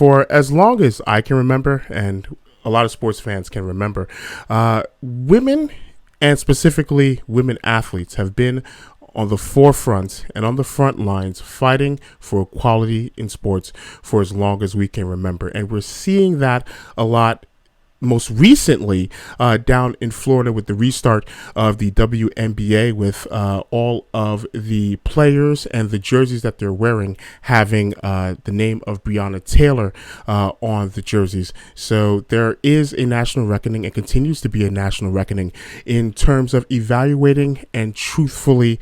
for as long as I can remember, and a lot of sports fans can remember, women, and specifically women athletes, have been on the forefront and on the front lines fighting for equality in sports for as long as we can remember. And we're seeing that a lot most recently down in Florida with the restart of the WNBA, with all of the players and the jerseys that they're wearing having the name of Breonna Taylor on the jerseys. So there is a national reckoning, and continues to be a national reckoning, in terms of evaluating and truthfully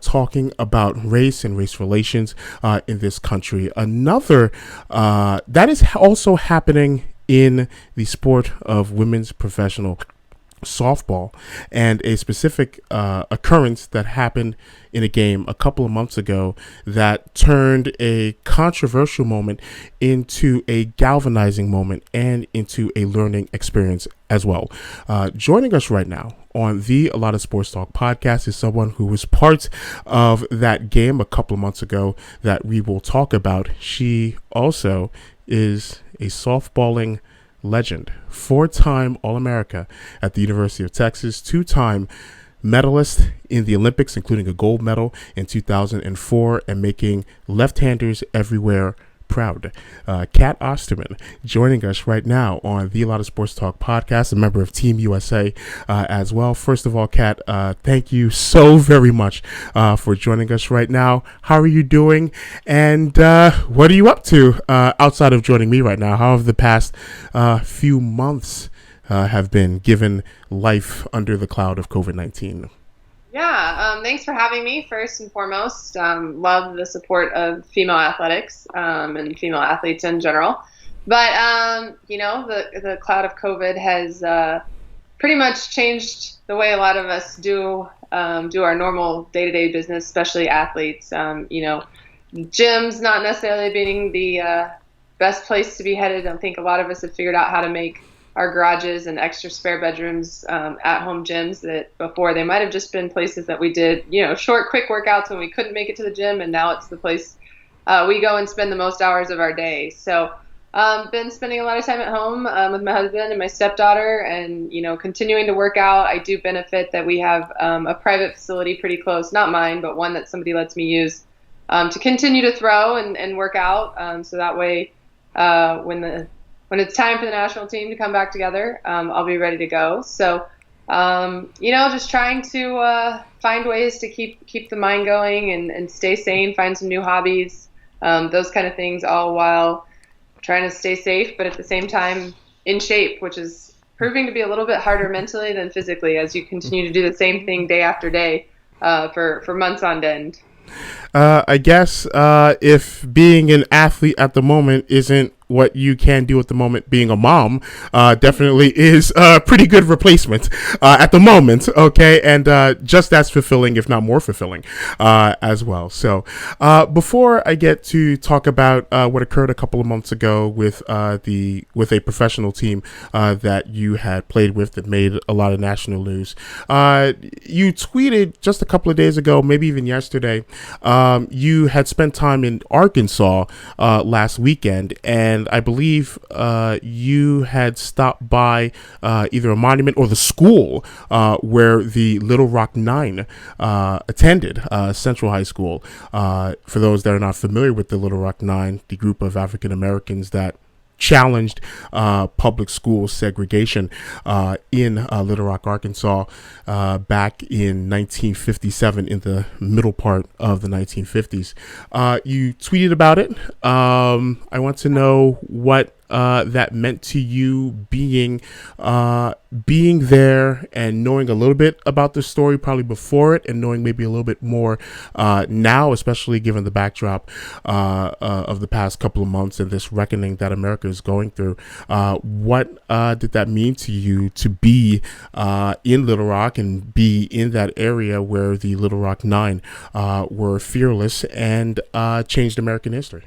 talking about race and race relations in this country. Another that is also happening in the sport of women's professional softball, and a specific occurrence that happened in a game a couple of months ago that turned a controversial moment into a galvanizing moment and into a learning experience as well. Joining us right now on the A Lot of Sports Talk podcast is someone who was part of that game a couple of months ago that we will talk about. She also is a softballing legend, 4-time All-America at the University of Texas, 2-time medalist in the Olympics, including a gold medal in 2004, and making left-handers everywhere proud. Cat Osterman joining us right now on the A Lot of Sports Talk podcast, a member of Team USA as well. First of all, Cat, thank you so very much for joining us right now. How are you doing? And what are you up to outside of joining me right now? How have the past few months have been, given life under the cloud of COVID-19? Yeah, thanks for having me, first and foremost. Love the support of female athletics and female athletes in general. But, the cloud of COVID has pretty much changed the way a lot of us do our normal day-to-day business, especially athletes. Gyms not necessarily being the best place to be headed. I think a lot of us have figured out how to make our garages and extra spare bedrooms at-home gyms that before they might have just been places that we did, short, quick workouts when we couldn't make it to the gym, and now it's the place we go and spend the most hours of our day. So been spending a lot of time at home with my husband and my stepdaughter, and, continuing to work out. I do benefit that we have a private facility pretty close, not mine, but one that somebody lets me use to continue to throw and work out. So that way when it's time for the national team to come back together, I'll be ready to go. So, just trying to find ways to keep the mind going and stay sane, find some new hobbies, those kind of things, all while trying to stay safe, but at the same time in shape, which is proving to be a little bit harder mentally than physically as you continue to do the same thing day after day for months on end. I guess if being an athlete at the moment isn't what you can do at the moment, being a mom definitely is a pretty good replacement at the moment, okay, and just as fulfilling, if not more fulfilling, as well. So before I get to talk about what occurred a couple of months ago with a professional team that you had played with that made a lot of national news, you tweeted just a couple of days ago, maybe even yesterday, you had spent time in Arkansas last weekend, and I believe you had stopped by either a monument or the school where the Little Rock Nine attended, Central High School. For those that are not familiar with the Little Rock Nine, the group of African Americans that challenged public school segregation in Little Rock, Arkansas, back in 1957, in the middle part of the 1950s. You tweeted about it. I want to know what that meant to you, being there and knowing a little bit about the story probably before it, and knowing maybe a little bit more now, especially given the backdrop of the past couple of months and this reckoning that America is going through. What did that mean to you to be in Little Rock and be in that area where the Little Rock Nine were fearless and changed American history?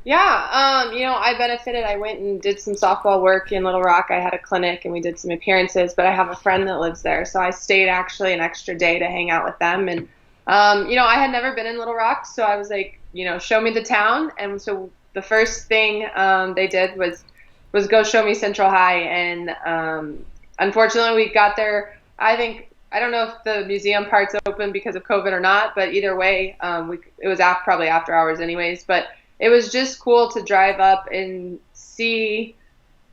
Yeah, I benefited. I went and did some softball work in Little Rock. I had a clinic and we did some appearances, but I have a friend that lives there. So I stayed actually an extra day to hang out with them. And, I had never been in Little Rock. So I was like, show me the town. And so the first thing they did was go show me Central High, and unfortunately we got there. I don't know if the museum part's open because of COVID or not, but either way, it was probably after hours anyways. But it was just cool to drive up and see.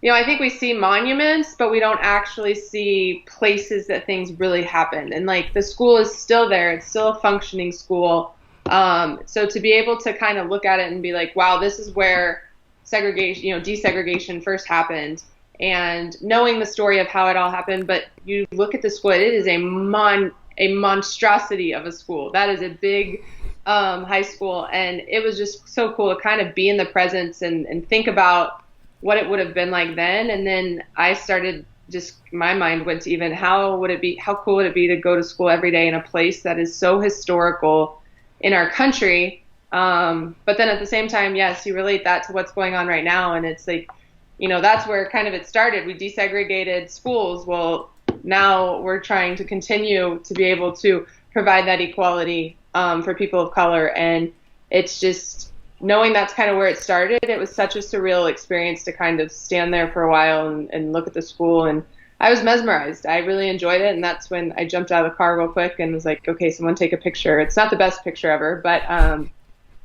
I think we see monuments, but we don't actually see places that things really happened. And like the school is still there; it's still a functioning school. So to be able to kind of look at it and be like, wow, this is where segregation, desegregation first happened, and knowing the story of how it all happened. But you look at the school, it is a monstrosity of a school. That is a big high school, and it was just so cool to kind of be in the presence and think about what it would have been like then. And then I started, just my mind went to even how cool would it be to go to school every day in a place that is so historical in our country. But then at the same time, yes, you relate that to what's going on right now. And it's like, that's where kind of it started. We desegregated schools. Well, now we're trying to continue to be able to provide that equality for people of color. And it's just knowing that's kind of where it started. It was such a surreal experience to kind of stand there for a while and look at the school. And I was mesmerized. I really enjoyed it. And that's when I jumped out of the car real quick and was like, okay, someone take a picture. It's not the best picture ever, but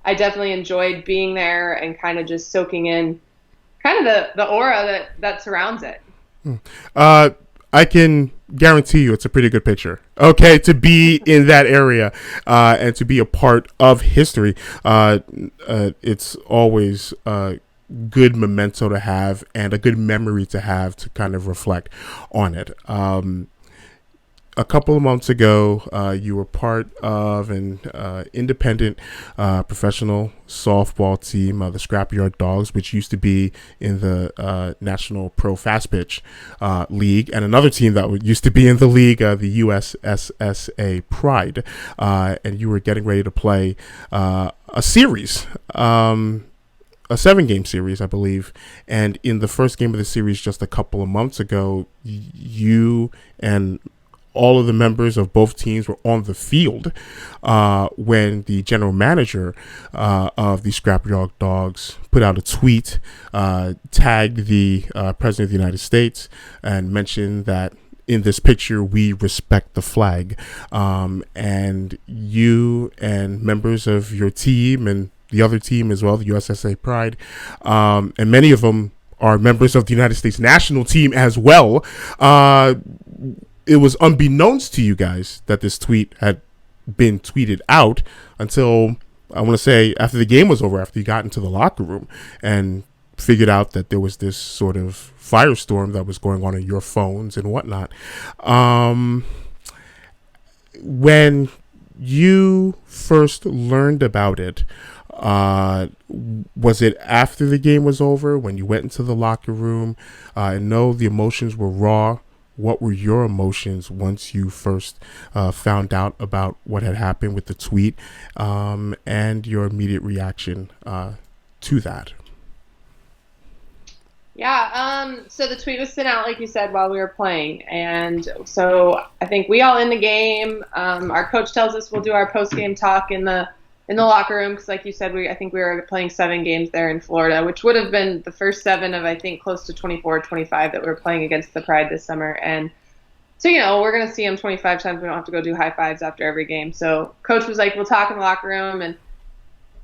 I definitely enjoyed being there and kind of just soaking in kind of the aura that surrounds it. I can guarantee you it's a pretty good picture. Okay, to be in that area and to be a part of history, it's always a good memento to have and a good memory to have to kind of reflect on it. A couple of months ago, you were part of an independent professional softball team, the Scrapyard Dogs, which used to be in the National Pro Fast Pitch League, and another team that used to be in the league, the USSSA Pride. And you were getting ready to play a series. A 7-game series, I believe. And in the first game of the series just a couple of months ago, you and all of the members of both teams were on the field when the general manager of the Scrapyard Dogs put out a tweet, tagged the President of the United States, and mentioned that in this picture, we respect the flag. And you and members of your team and the other team as well, the USSA Pride, and many of them are members of the United States national team as well. It was unbeknownst to you guys that this tweet had been tweeted out until, I want to say, after the game was over, after you got into the locker room and figured out that there was this sort of firestorm that was going on in your phones and whatnot. When you first learned about it, was it after the game was over, when you went into the locker room? I know the emotions were raw. What were your emotions once you first found out about what had happened with the tweet, and your immediate reaction to that? Yeah, so the tweet was sent out, like you said, while we were playing. And so I think we all in the game, our coach tells us we'll do our post-game talk in the locker room, because like you said, I think we were playing 7 games there in Florida, which would have been the first 7 of, I think, close to 24, 25 that we were playing against the Pride this summer. And so, we're going to see them 25 times. We don't have to go do high fives after every game. So coach was like, we'll talk in the locker room. And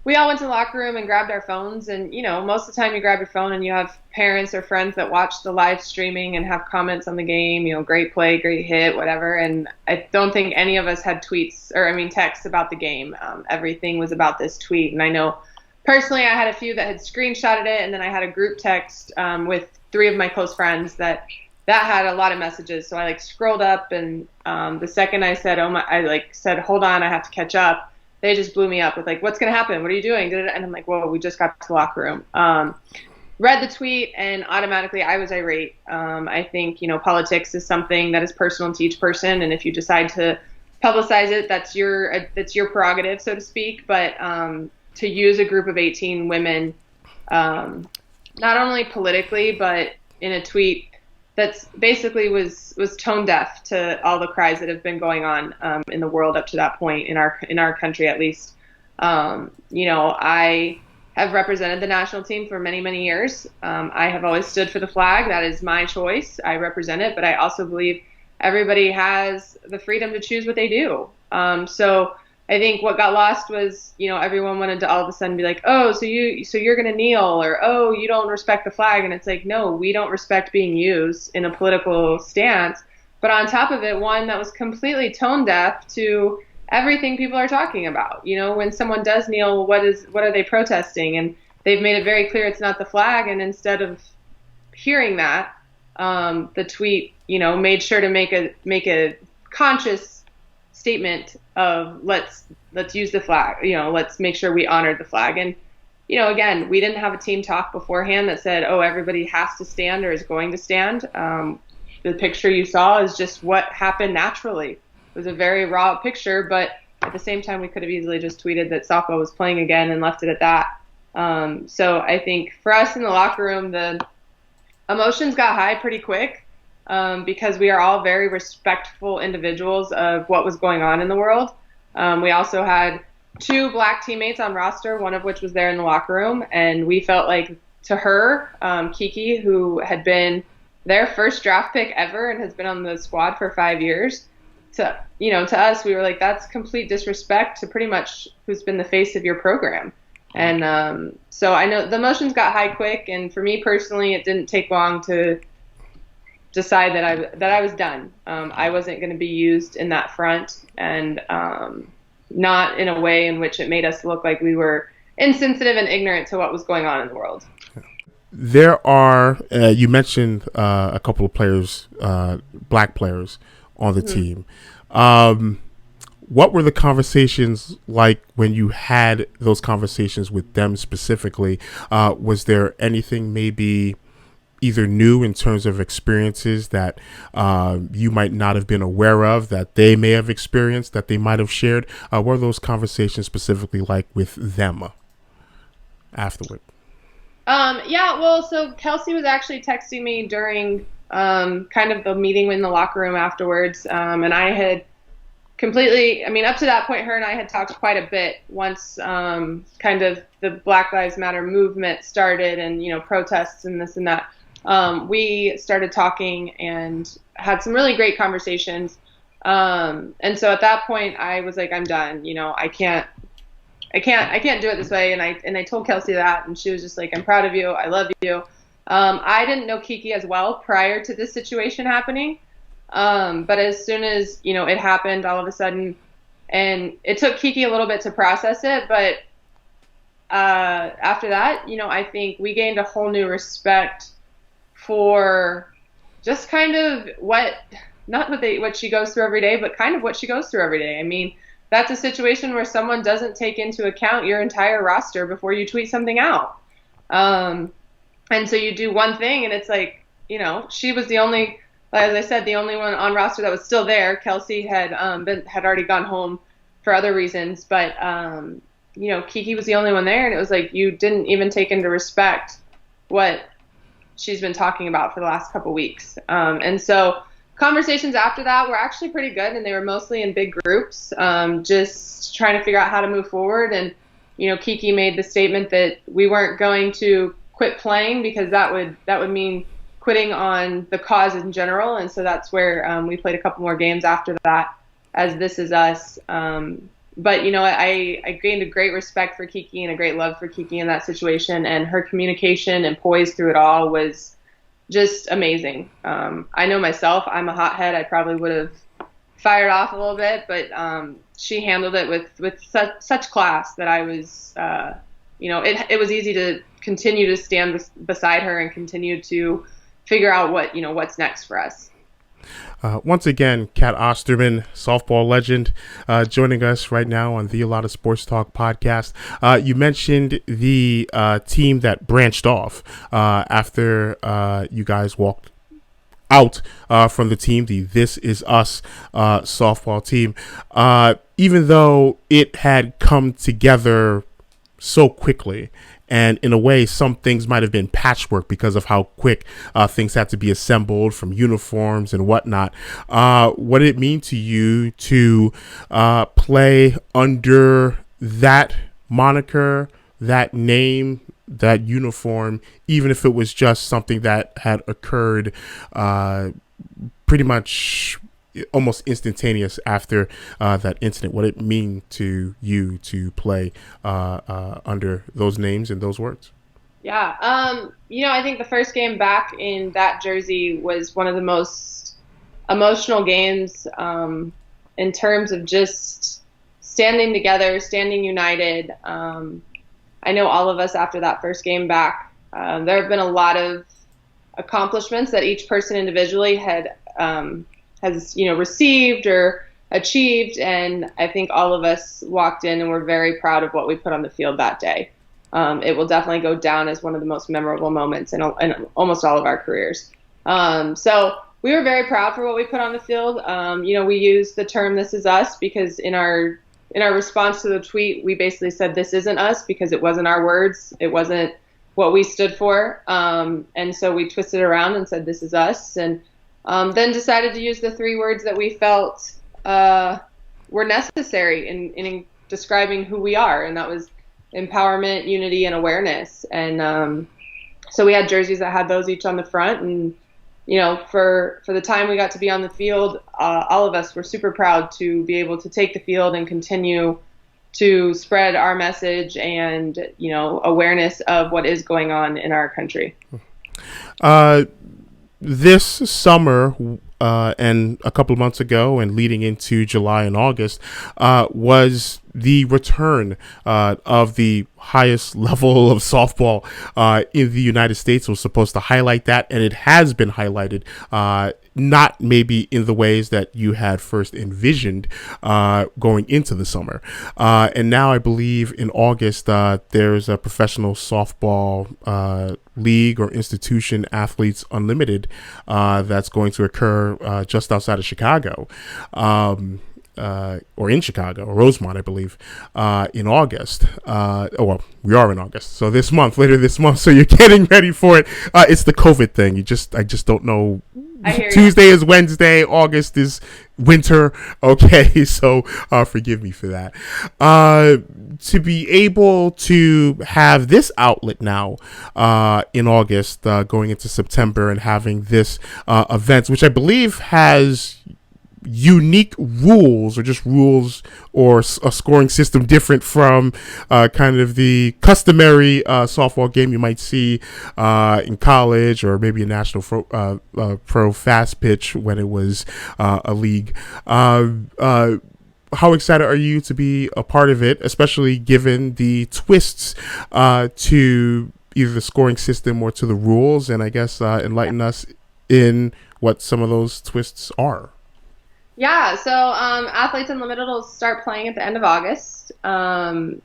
we all went to the locker room and grabbed our phones. And, most of the time you grab your phone and you have parents or friends that watch the live streaming and have comments on the game, great play, great hit, whatever. And I don't think any of us had texts about the game. Everything was about this tweet. And I know personally I had a few that had screenshotted it. And then I had a group text with 3 of my close friends that had a lot of messages. So I scrolled up, and the second I said, said, hold on, I have to catch up. They just blew me up with what's going to happen? What are you doing? And I'm like, whoa, we just got to the locker room. Read the tweet, and automatically I was irate. I think, politics is something that is personal to each person. And if you decide to publicize it, that's your prerogative, so to speak. But to use a group of 18 women, not only politically, but in a tweet that's basically was tone deaf to all the cries that have been going on in the world up to that point, in our country at least. I have represented the national team for many, many years. I have always stood for the flag. That is my choice. I represent it, but I also believe everybody has the freedom to choose what they do. So I think what got lost was, everyone wanted to all of a sudden be like, oh, so you're going to kneel, or, oh, you don't respect the flag. And it's like, no, we don't respect being used in a political stance. But on top of it, one that was completely tone deaf to everything people are talking about. When someone does kneel, what are they protesting? And they've made it very clear it's not the flag. And instead of hearing that, the tweet, made sure to make a conscious statement of let's use the flag. Let's make sure we honored the flag. And again, we didn't have a team talk beforehand that said, oh, everybody has to stand or is going to stand. The picture you saw is just what happened naturally. It was a very raw picture, but at the same time, we could have easily just tweeted that softball was playing again and left it at that. So I think for us in the locker room, the emotions got high pretty quick because we are all very respectful individuals of what was going on in the world. We also had 2 black teammates on roster, one of which was there in the locker room, and we felt like to her, Kiki, who had been their first draft pick ever and has been on the squad for 5 years, to us, we were like, that's complete disrespect to pretty much who's been the face of your program. And so I know the emotions got high quick, and for me personally, it didn't take long to decide that I was done. I wasn't going to be used in that front, and not in a way in which it made us look like we were insensitive and ignorant to what was going on in the world. There are, you mentioned a couple of players, black players on the team. What were the conversations like when you had those conversations with them specifically? Was there anything maybe either new in terms of experiences that you might not have been aware of, that they may have experienced, that they might have shared? What were those conversations specifically like with them afterward? So Kelsey was actually texting me during kind of the meeting in the locker room afterwards, and I had up to that point, her and I had talked quite a bit once kind of the Black Lives Matter movement started and, protests and this and that. We started talking and had some really great conversations. And so at that point, I was like, I'm done. I can't do it this way. And I told Kelsey that, and she was just like, I'm proud of you. I love you. I didn't know Kiki as well prior to this situation happening. But as soon as, it happened all of a sudden, and it took Kiki a little bit to process it, but after that, I think we gained a whole new respect for just kind of what she goes through every day, but kind of what she goes through every day. I mean, that's a situation where someone doesn't take into account your entire roster before you tweet something out. And so you do one thing, and it's like, she was the only, as I said, the only one on roster that was still there. Kelsey had already gone home for other reasons, but Kiki was the only one there, and it was like you didn't even take into respect what she's been talking about for the last couple weeks. And so conversations after that were actually pretty good, and they were mostly in big groups, just trying to figure out how to move forward. And Kiki made the statement that we weren't going to quit playing because that would mean quitting on the cause in general. And so that's where we played a couple more games after that as This Is Us. But I gained a great respect for Kiki and a great love for Kiki in that situation, and her communication and poise through it all was just amazing. I know myself, I'm a hothead. I probably would have fired off a little bit, but she handled it with such class that I was, it was easy to continue to stand beside her and continue to figure out what's next for us. Once again, Cat Osterman, softball legend, joining us right now on the A Lot of Sports Talk podcast. You mentioned the team that branched off after you guys walked out from the team, the This Is Us softball team. Even though it had come together so quickly, and in a way, some things might have been patchwork because of how quick things had to be assembled, from uniforms and whatnot. What did it mean to you to play under that moniker that name, that uniform, even if it was just something that had occurred pretty much almost instantaneous after that incident? What did it mean to you to play under those names and those words? Yeah, I think the first game back in that jersey was one of the most emotional games in terms of just standing together, standing united. I know all of us after that first game back, there have been a lot of accomplishments that each person individually has received or achieved, and I think all of us walked in and were very proud of what we put on the field that day. It will definitely go down as one of the most memorable moments in almost all of our careers. So we were very proud for what we put on the field. We used the term "This is us" because in our response to the tweet, we basically said this isn't us because it wasn't our words. It wasn't what we stood for. And so we twisted it around and said this is us. And then decided to use the three words that we felt were necessary in describing who we are. And that was empowerment, unity, and awareness. And so we had jerseys that had those each on the front. And for the time we got to be on the field, all of us were super proud to be able to take the field and continue to spread our message and, awareness of what is going on in our country. This summer and a couple of months ago and leading into July and August was the return of the highest level of softball in the United States. It was supposed to highlight that, and it has been highlighted, not maybe in the ways that you had first envisioned going into the summer. And now I believe in August there's a professional softball league or institution, Athletes Unlimited, that's going to occur just outside of Chicago. Or in Chicago, or Rosemont, I believe, in August. We are in August, so later this month. So you're getting ready for it. It's the COVID thing. I just don't know. Tuesday is Wednesday. August is winter. Okay, so forgive me for that. To be able to have this outlet now in August, going into September, and having this event, which I believe has unique rules, or just rules, or a scoring system different from kind of the customary softball game you might see in college, or maybe a national pro fast pitch when it was a league. How excited are you to be a part of it, especially given the twists to either the scoring system or to the rules, and I guess enlighten us in what some of those twists are? Yeah, so Athletes Unlimited will start playing at the end of August.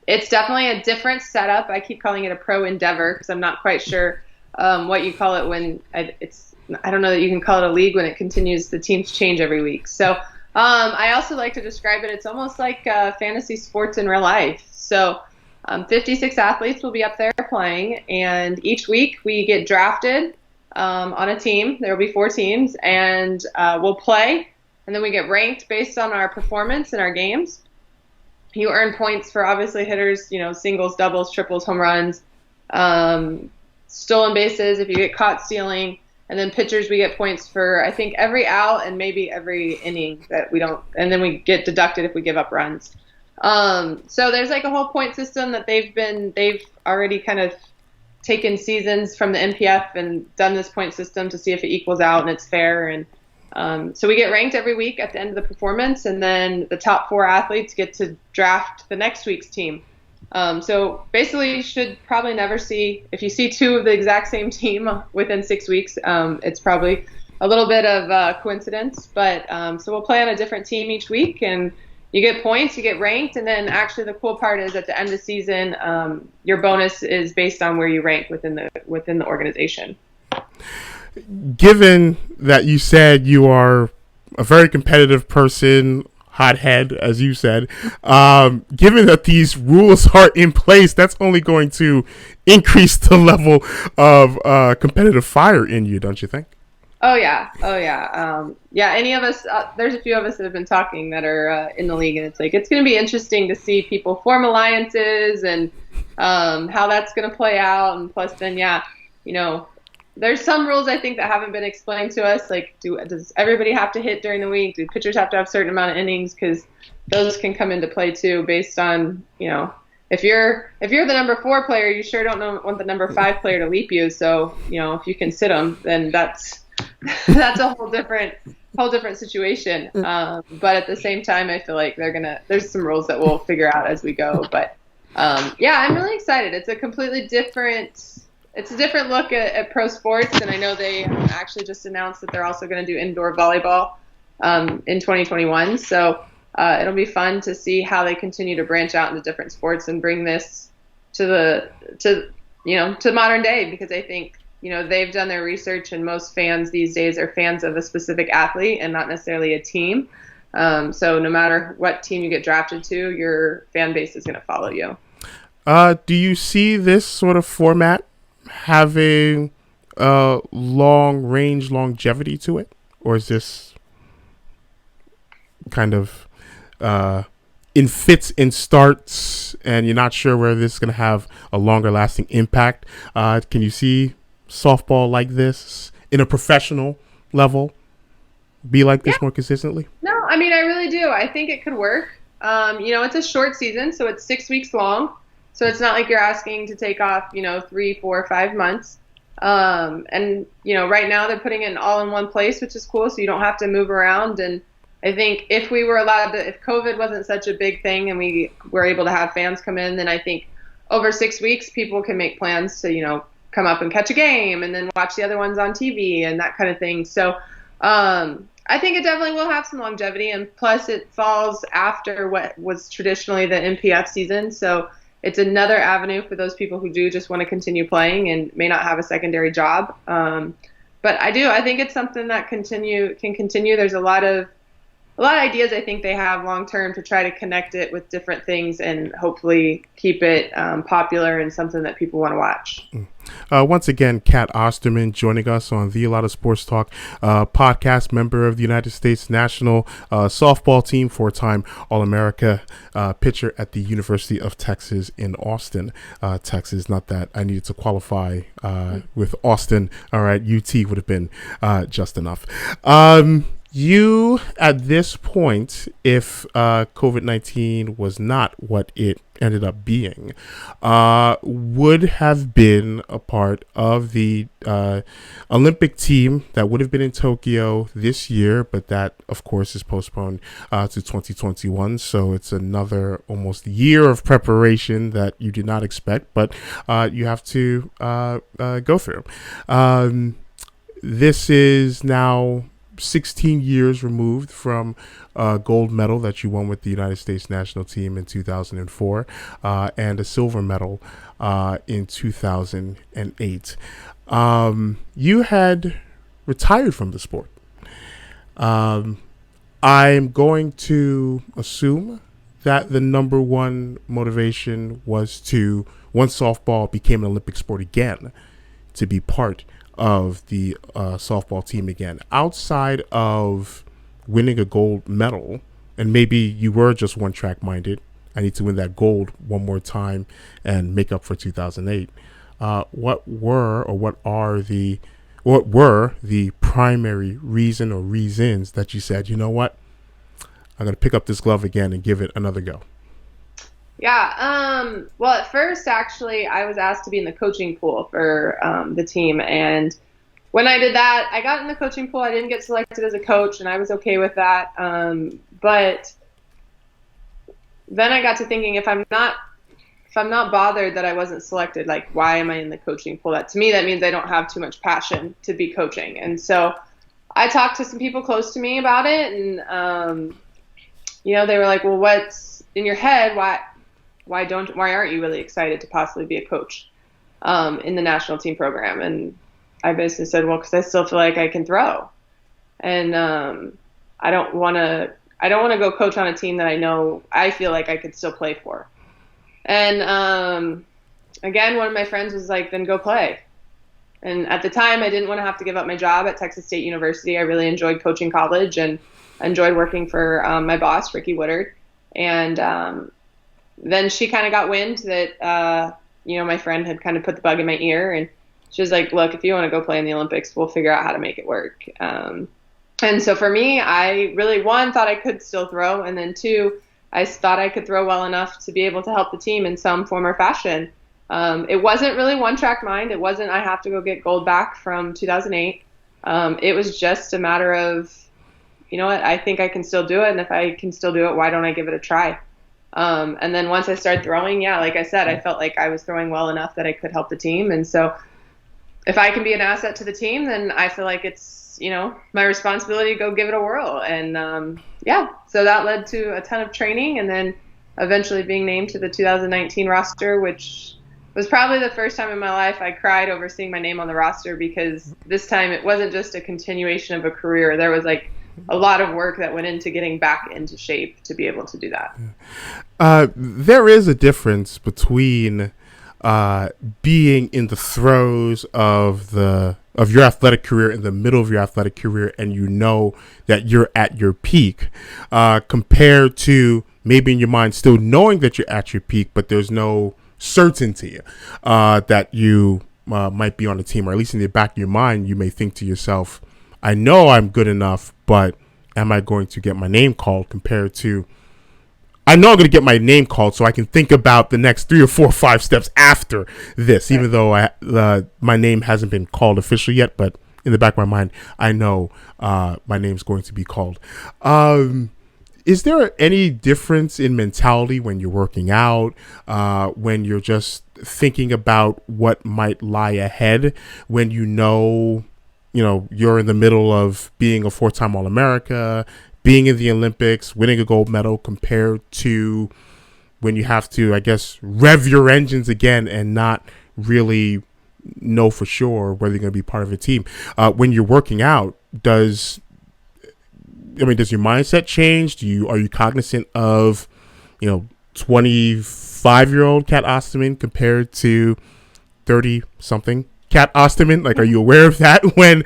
It's definitely a different setup. I keep calling it a pro endeavor because I'm not quite sure what you call it when I don't know that you can call it a league when it continues, the teams change every week. So I also like to describe it, it's almost like fantasy sports in real life. So 56 athletes will be up there playing, and each week we get drafted on a team. There will be 4 teams, and we'll play. And then we get ranked based on our performance in our games. You earn points for obviously hitters, singles, doubles, triples, home runs, stolen bases if you get caught stealing. And then pitchers, we get points for, I think, every out and maybe every inning that we don't. And then we get deducted if we give up runs. So there's like a whole point system that they've already kind of taken seasons from the NPF and done this point system to see if it equals out and it's fair. And so we get ranked every week at the end of the performance, and then the top 4 athletes get to draft the next week's team. So basically you should probably never see, if you see 2 of the exact same team within 6 weeks, it's probably a little bit of coincidence. But so we'll play on a different team each week, and you get points, you get ranked, and then actually the cool part is at the end of the season, your bonus is based on where you rank within the organization. Given that you said you are a very competitive person, hothead, as you said, given that these rules are in place, that's only going to increase the level of competitive fire in you, don't you think? Oh yeah. Any of us, there's a few of us that have been talking that are in the league, and it's going to be interesting to see people form alliances and how that's going to play out. And plus then, yeah, you know, there's some rules I think that haven't been explained to us. Like, does everybody have to hit during the week? Do pitchers have to have a certain amount of innings? Because those can come into play too, based on, you know, if you're the number 4 player, you sure don't want the number 5 player to leap you. So, you know, if you can sit them, then that's a whole different situation. But at the same time, I feel like there's some rules that we'll figure out as we go. But yeah, I'm really excited. It's a completely different look at pro sports, and I know they actually just announced that they're also going to do indoor volleyball in 2021. So it'll be fun to see how they continue to branch out into different sports and bring this to modern day, because I think, you know, they've done their research, and most fans these days are fans of a specific athlete and not necessarily a team. So no matter what team you get drafted to, your fan base is going to follow you. Do you see this sort of format having long range longevity to it, or is this kind of in fits and starts, and you're not sure whether this is going to have a longer lasting impact? Can you see softball like this in a professional level be like this more consistently? No, I mean, I really do. I think it could work. You know, it's a short season, so it's 6 weeks long. So it's not like you're asking to take off, you know, 3, 4, 5 months. And, you know, right now they're putting it all in one place, which is cool. So you don't have to move around. And I think if we were allowed to, if COVID wasn't such a big thing and we were able to have fans come in, then I think over 6 weeks, people can make plans to, you know, come up and catch a game and then watch the other ones on TV and that kind of thing. So I think it definitely will have some longevity. And plus it falls after what was traditionally the NPF season. So it's another avenue for those people who do just want to continue playing and may not have a secondary job. But I think it's something that can continue. There's a lot of ideas I think they have long term to try to connect it with different things and hopefully keep it popular and something that people want to watch. Once again, Cat Osterman joining us on the A Lot of Sports Talk podcast, member of the United States national softball team, 4-time All-America pitcher at the University of Texas in Austin, Texas. Not that I needed to qualify with Austin. All right, UT would have been just enough. You, at this point, if COVID-19 was not what it ended up being, would have been a part of the Olympic team that would have been in Tokyo this year, but that, of course, is postponed to 2021. So it's another almost year of preparation that you did not expect, but you have to go through. This is now 16 years removed from a gold medal that you won with the United States national team in 2004 and a silver medal in 2008. You had retired from the sport. I'm going to assume that the number one motivation was to, once softball became an Olympic sport again, to be part of the softball team again. Outside of winning a gold medal, and maybe you were just one track minded, I need to win that gold one more time and make up for 2008. What were the primary reason or reasons that you said, you know what, I'm going to pick up this glove again and give it another go? Yeah. Well, at first, actually, I was asked to be in the coaching pool for the team. And when I did that, I got in the coaching pool. I didn't get selected as a coach, and I was okay with that. But then I got to thinking, if I'm not bothered that I wasn't selected, like, why am I in the coaching pool? That, to me, that means I don't have too much passion to be coaching. And so I talked to some people close to me about it, and you know, they were like, well, what's in your head? Why aren't you really excited to possibly be a coach in the national team program? And I basically said, well, because I still feel like I can throw, and I don't want to go coach on a team that I feel like I could still play for. And again, one of my friends was like, then go play. And at the time, I didn't want to have to give up my job at Texas State University. I really enjoyed coaching college and enjoyed working for my boss, Ricky Woodard. And then she kind of got wind that my friend had kind of put the bug in my ear, and she was like, look, if you want to go play in the Olympics, we'll figure out how to make it work. And so for me, I really, one, thought I could still throw, and then two, I thought I could throw well enough to be able to help the team in some form or fashion. It wasn't really one-track mind. It wasn't I have to go get gold back from 2008. It was just a matter of, you know what, I think I can still do it, and if I can still do it, why don't I give it a try? And then once I started throwing, like I said, I felt like I was throwing well enough that I could help the team. And so if I can be an asset to the team, then I feel like it's, my responsibility to go give it a whirl. And so that led to a ton of training, and then eventually being named to the 2019 roster, which was probably the first time in my life I cried over seeing my name on the roster, because this time it wasn't just a continuation of a career. There was like a lot of work that went into getting back into shape to be able to do that. There is a difference between being in the throes of your athletic career, in the middle of your athletic career, and that you're at your peak, compared to maybe in your mind still knowing that you're at your peak, but there's no certainty that you might be on a team, or at least in the back of your mind, you may think to yourself, I know I'm good enough, but am I going to get my name called? Compared to, I know I'm going to get my name called, so I can think about the next 3 or 4 or 5 steps after this, even though my name hasn't been called officially yet. But in the back of my mind, I know my name's going to be called. Is there any difference in mentality when you're working out, when you're just thinking about what might lie ahead, when you're in the middle of being a 4-time All-America, being in the Olympics, winning a gold medal, compared to when you have to, I guess, rev your engines again and not really know for sure whether you're going to be part of a team? When you're working out, does your mindset change? Are you cognizant of, 25-year-old Cat Osterman compared to 30-something Cat Osterman? Like, are you aware of that when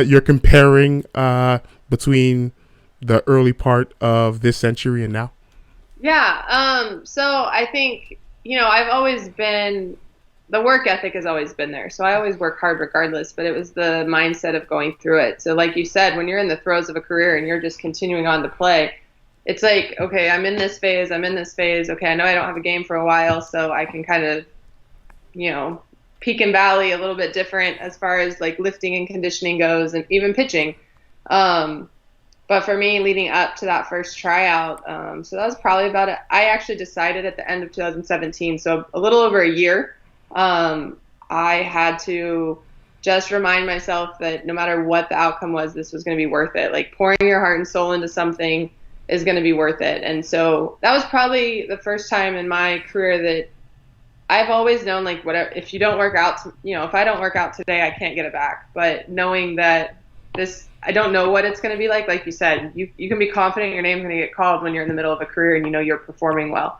you're comparing between the early part of this century and now? Yeah. So I think, I've always been, the work ethic has always been there. So I always work hard regardless, but it was the mindset of going through it. So like you said, when you're in the throes of a career and you're just continuing on to play, it's like, okay, I'm in this phase. Okay, I know I don't have a game for a while, so I can kind of, peak and valley a little bit different as far as like lifting and conditioning goes, and even pitching. But for me, leading up to that first tryout, so that was probably about it. I actually decided at the end of 2017, so a little over a year, I had to just remind myself that no matter what the outcome was, this was going to be worth it. Like, pouring your heart and soul into something is going to be worth it. And so that was probably the first time in my career that I've always known, like, whatever, if you don't work out, if I don't work out today, I can't get it back. But knowing that I don't know what it's going to be like you said, you can be confident your name's going to get called when you're in the middle of a career and you're performing well.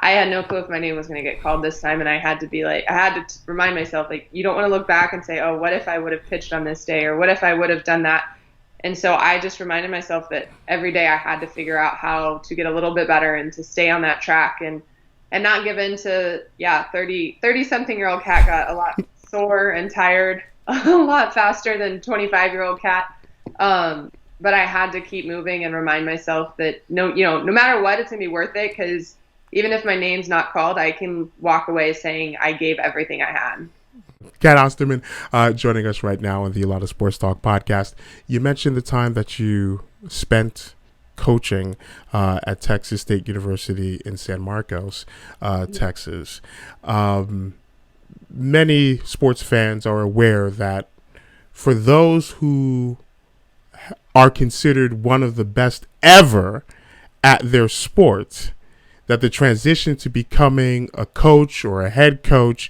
I had no clue if my name was going to get called this time, and I had to remind myself, like, you don't want to look back and say, oh, what if I would have pitched on this day, or what if I would have done that? And so I just reminded myself that every day I had to figure out how to get a little bit better and to stay on that track and not give in to, 30-something-year-old Cat got a lot sore and tired a lot faster than 25-year-old Cat. But I had to keep moving and remind myself that no matter what, it's going to be worth it, because even if my name's not called, I can walk away saying I gave everything I had. Cat Osterman joining us right now on the A Lot of Sports Talk podcast. You mentioned the time that you spent coaching at Texas State University in San Marcos, Texas. Many sports fans are aware that for those who are considered one of the best ever at their sport, that the transition to becoming a coach or a head coach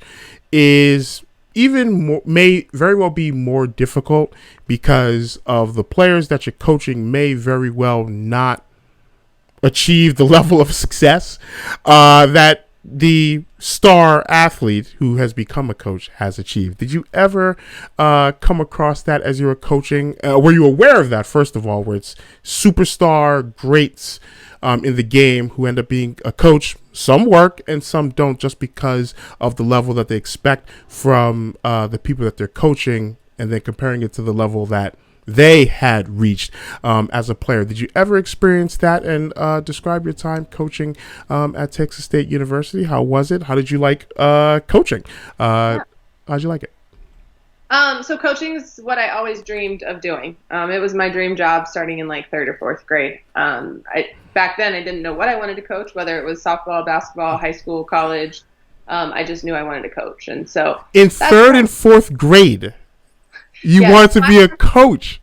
is even more, may very well be more difficult, because of the players that you're coaching may very well not achieve the level of success that the star athlete who has become a coach has achieved. Did you ever come across that as you were coaching? Were you aware of that, first of all, where it's superstar greats in the game who end up being a coach. Some work and some don't, just because of the level that they expect from the people that they're coaching, and then comparing it to the level that they had reached as a player. Did you ever experience that? And describe your time coaching at Texas State University. How was it? How did you like coaching? How'd you like it? So coaching is what I always dreamed of doing. It was my dream job starting in like third or fourth grade. Back then I didn't know what I wanted to coach, whether it was softball, basketball, high school, college. I just knew I wanted to coach. And so in third and fourth grade, you wanted to be a coach.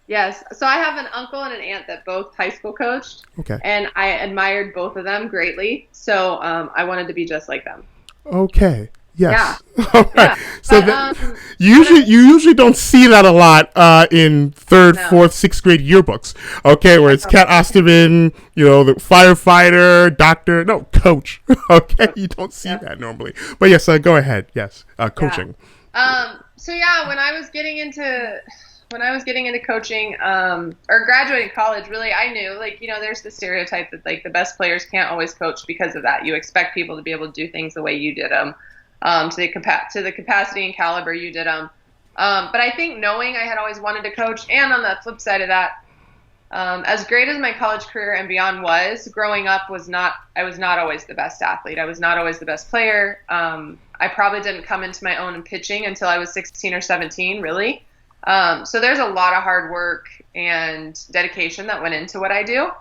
Yes. So I have an uncle and an aunt that both high school coached. Okay. And I admired both of them greatly. So I wanted to be just like them. Okay. Yes. Yeah. All right. Yeah. So But, you usually don't see that a lot in third, No. fourth, sixth grade yearbooks. Okay, where it's Cat Osterman, the firefighter, doctor. No, coach. Okay, you don't see that normally. But yes, go ahead. Yes, coaching. So yeah, when I was getting into coaching or graduating college, really, I knew there's the stereotype that like the best players can't always coach because of that. You expect people to be able to do things the way you did them. To the capacity and caliber you did them. But I think knowing I had always wanted to coach, and on the flip side of that, as great as my college career and beyond was, growing up I was not always the best athlete. I was not always the best player. I probably didn't come into my own in pitching until I was 16 or 17, really. So there's a lot of hard work and dedication that went into what I do.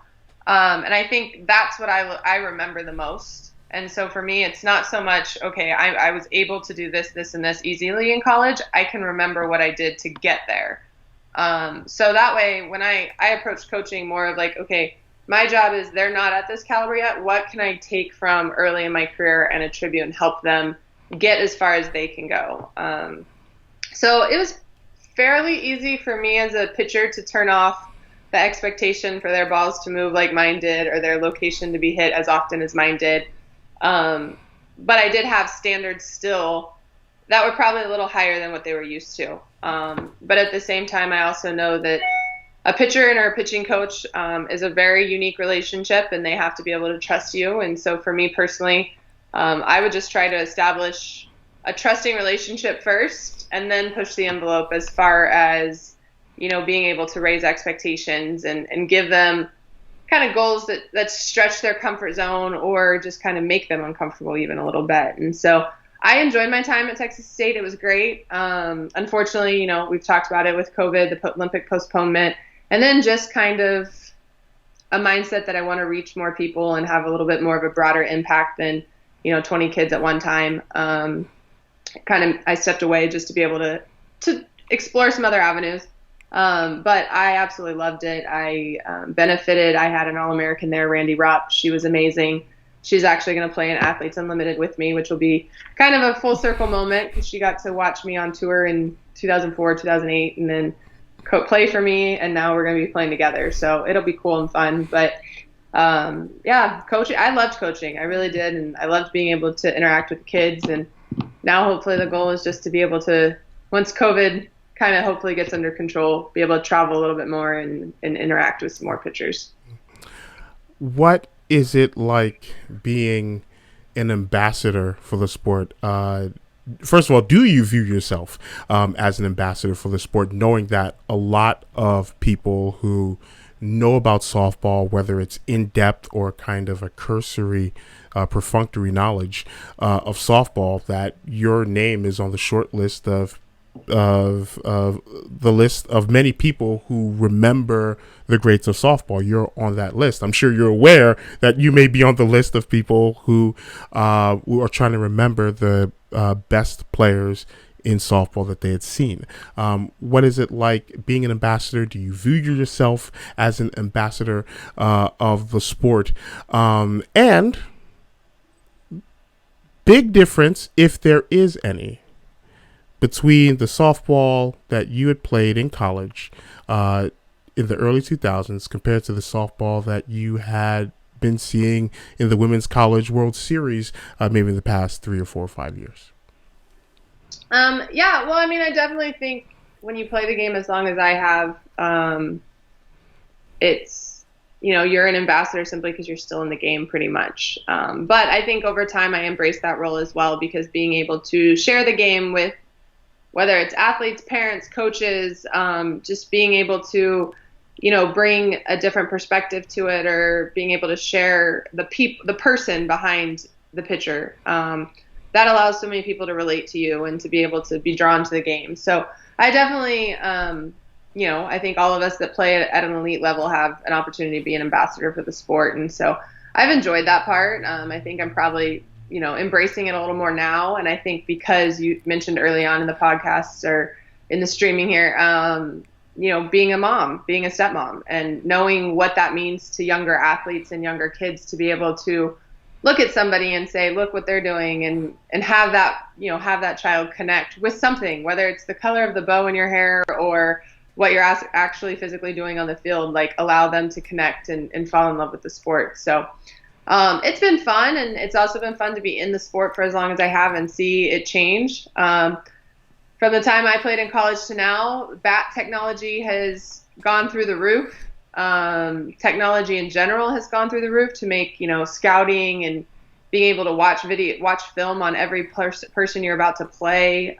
And I think that's what I remember the most. And so for me, it's not so much, okay, I was able to do this, this, and this easily in college. I can remember what I did to get there. So that way, when I approach coaching more of like, okay, my job is they're not at this caliber yet. What can I take from early in my career and attribute and help them get as far as they can go? So it was fairly easy for me as a pitcher to turn off the expectation for their balls to move like mine did, or their location to be hit as often as mine did. But I did have standards still that were probably a little higher than what they were used to. But at the same time, I also know that a pitcher and a pitching coach is a very unique relationship, and they have to be able to trust you. And so for me personally, I would just try to establish a trusting relationship first, and then push the envelope as far as, being able to raise expectations and give them kind of goals that stretch their comfort zone, or just kind of make them uncomfortable even a little bit. And so I enjoyed my time at Texas State. It was great. Unfortunately, we've talked about it with COVID, the Olympic postponement, and then just kind of a mindset that I want to reach more people and have a little bit more of a broader impact than, 20 kids at one time. I stepped away just to be able to explore some other avenues. But I absolutely loved it. I benefited. I had an All-American there, Randy Rupp. She was amazing. She's actually going to play in Athletes Unlimited with me, which will be kind of a full circle moment, because she got to watch me on tour in 2004, 2008, and then play for me. And now we're going to be playing together. So it'll be cool and fun. But coaching, I loved coaching. I really did. And I loved being able to interact with the kids. And now hopefully the goal is just to be able to, once COVID kind of hopefully gets under control, be able to travel a little bit more and interact with some more pitchers. What is it like being an ambassador for the sport? First of all, do you view yourself as an ambassador for the sport, knowing that a lot of people who know about softball, whether it's in depth or kind of a cursory, perfunctory knowledge of softball, that your name is on the short list of the list of many people who remember the greats of softball? You're on that list. I'm sure you're aware that you may be on the list of people who are trying to remember the best players in softball that they had seen. What is it like being an ambassador? Do you view yourself as an ambassador of the sport? And big difference, if there is any, between the softball that you had played in college in the early 2000s compared to the softball that you had been seeing in the Women's College World Series maybe in the past 3 or 4 or 5 years? Well, I definitely think when you play the game as long as I have, it's you're an ambassador simply because you're still in the game pretty much. But I think over time I embraced that role as well, because being able to share the game with, whether it's athletes, parents, coaches, just being able to, bring a different perspective to it, or being able to share the person behind the pitcher. That allows so many people to relate to you and to be able to be drawn to the game. So I definitely, I think all of us that play at an elite level have an opportunity to be an ambassador for the sport. And so I've enjoyed that part. I think I'm probably, embracing it a little more now. And I think because you mentioned early on in the podcast or in the streaming here, being a mom, being a stepmom, and knowing what that means to younger athletes and younger kids to be able to look at somebody and say, look what they're doing, and have that child connect with something, whether it's the color of the bow in your hair or what you're actually physically doing on the field, like allow them to connect and fall in love with the sport. So it's been fun, and it's also been fun to be in the sport for as long as I have and see it change. From the time I played in college to now, bat technology has gone through the roof. Technology in general has gone through the roof to make, scouting and being able to watch film on every person you're about to play.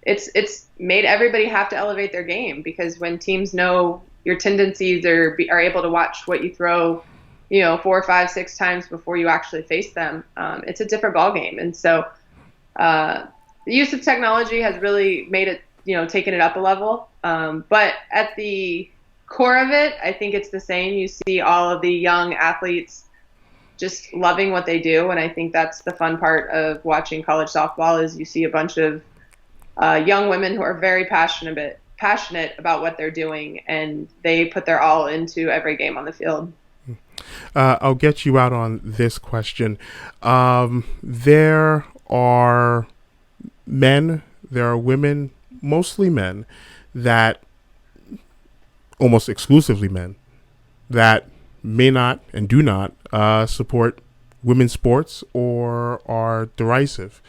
It's made everybody have to elevate their game, because when teams know your tendencies are able to watch what you throw, 4, 5, 6 times before you actually face them, it's a different ballgame. And so, the use of technology has really made it, taken it up a level. But at the core of it, I think it's the same. You see all of the young athletes just loving what they do, and I think that's the fun part of watching college softball, is you see a bunch of young women who are very passionate about what they're doing, and they put their all into every game on the field. I'll get you out on this question. There are women, mostly men, that almost exclusively men, that may not and do not support women's sports or are derisive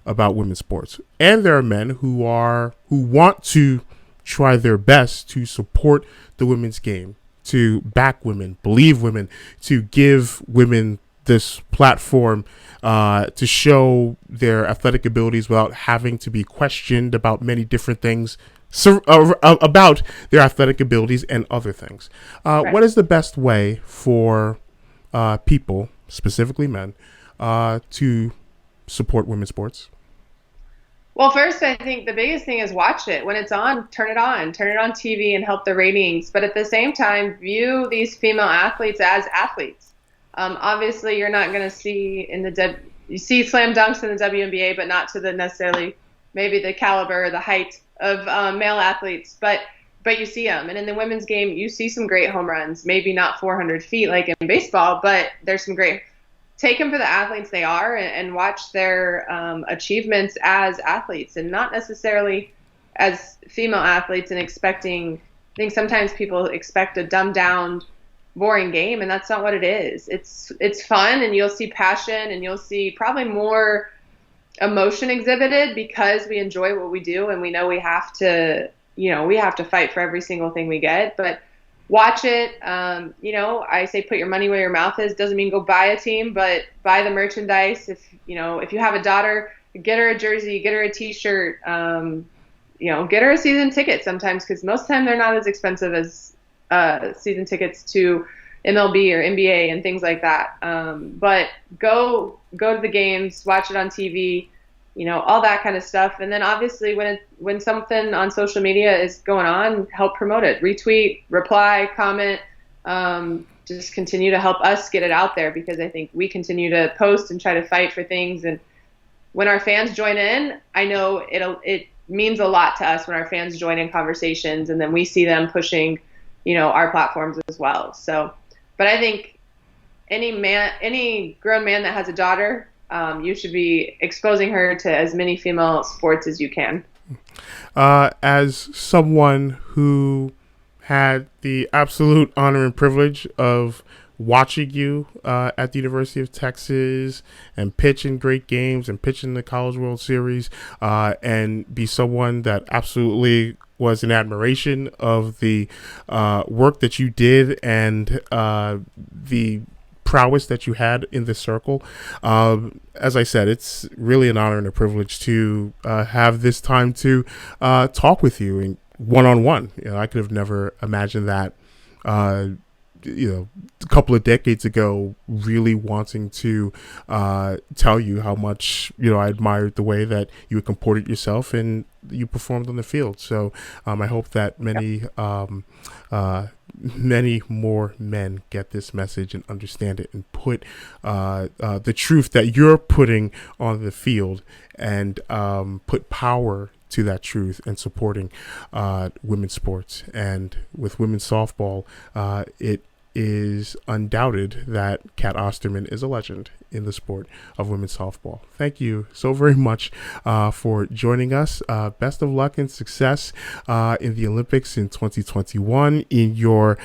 about women's sports. And there are men who want to try their best to support the women's game, to back women, believe women, to give women this platform to show their athletic abilities without having to be questioned about many different things about their athletic abilities and other things. Right. What is the best way for people, specifically men, to support women's sports? Well, first, I think the biggest thing is watch it. When it's on, turn it on TV and help the ratings. But at the same time, view these female athletes as athletes. Obviously, you're not going to see you see slam dunks in the WNBA, but not to the necessarily maybe the caliber or the height of male athletes. But you see them. And in the women's game, you see some great home runs. Maybe not 400 feet like in baseball, but there's some great. Take them for the athletes they are, and watch their achievements as athletes, and not necessarily as female athletes, and expecting. I think sometimes people expect a dumbed down, boring game, and that's not what it is. It's fun, and you'll see passion, and you'll see probably more emotion exhibited, because we enjoy what we do, and we know we have to fight for every single thing we get. But watch it. I say put your money where your mouth is. Doesn't mean go buy a team, but buy the merchandise. If you have a daughter, get her a jersey, get her a T-shirt. Get her a season ticket sometimes, because most of the time they're not as expensive as season tickets to MLB or NBA and things like that. But go to the games, watch it on TV. All that kind of stuff. And then obviously when something on social media is going on, help promote it, retweet, reply, comment, just continue to help us get it out there, because I think we continue to post and try to fight for things. And when our fans join in, I know it means a lot to us when our fans join in conversations, and then we see them pushing, our platforms as well. So, but I think any grown man that has a daughter, you should be exposing her to as many female sports as you can. As someone who had the absolute honor and privilege of watching you at the University of Texas and pitch in great games and pitch in the College World Series, and be someone that absolutely was in admiration of the work that you did and the prowess that you had in this circle. As I said, it's really an honor and a privilege to have this time to talk with you and one on one. I could have never imagined that. Uh, a couple of decades ago, really wanting to tell you how much I admired the way that you comported yourself and you performed on the field. So I hope that many more men get this message and understand it and put the truth that you're putting on the field and put power to that truth and supporting women's sports. And with women's softball, it is undoubted that Cat Osterman is a legend in the sport of women's softball. Thank you so very much for joining us. Best of luck and success in the Olympics in 2021 in your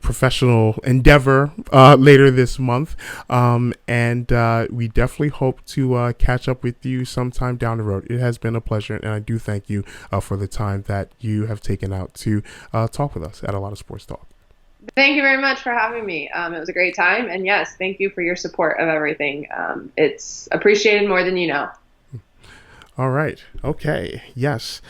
professional endeavor later this month. And we definitely hope to catch up with you sometime down the road. It has been a pleasure, and I do thank you for the time that you have taken out to talk with us at A Lot of Sports Talk. Thank you very much for having me. It was a great time. And yes, thank you for your support of everything. It's appreciated more than you know. All right. Okay. Yes.